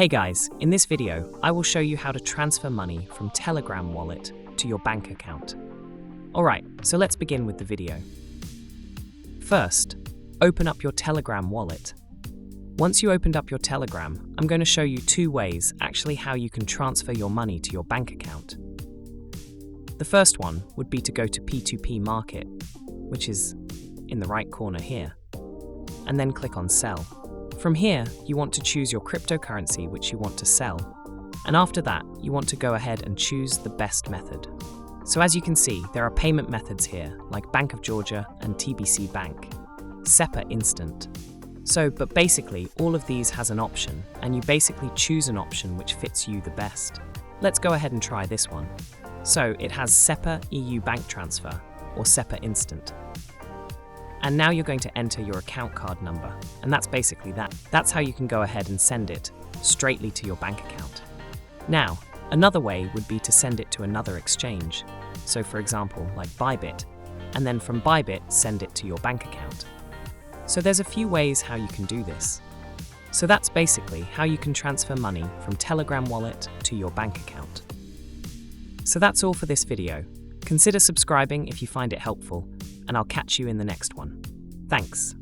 Hey guys, in this video, I will show you how to transfer money from Telegram wallet to your bank account. Alright, so let's begin with the video. First, open up your Telegram wallet. Once you opened up your Telegram, I'm going to show you two ways actually how you can transfer your money to your bank account. The first one would be to go to P2P Market, which is in the right corner here, and then click on Sell. From here, you want to choose your cryptocurrency which you want to sell, and after that, you want to go ahead and choose the best method. So as you can see, there are payment methods here, like Bank of Georgia and TBC Bank, SEPA Instant. But basically, all of these has an option, and you basically choose an option which fits you the best. Let's go ahead and try this one. So it has SEPA EU Bank Transfer, or SEPA Instant. And now you're going to enter your account card number, and that's basically that. That's how you can go ahead and send it straightly to your bank account. Now, another way would be to send it to another exchange. So for example, like Bybit, and then from Bybit, send it to your bank account. So there's a few ways how you can do this. So that's basically how you can transfer money from Telegram wallet to your bank account. So that's all for this video. Consider subscribing if you find it helpful, and I'll catch you in the next one. Thanks.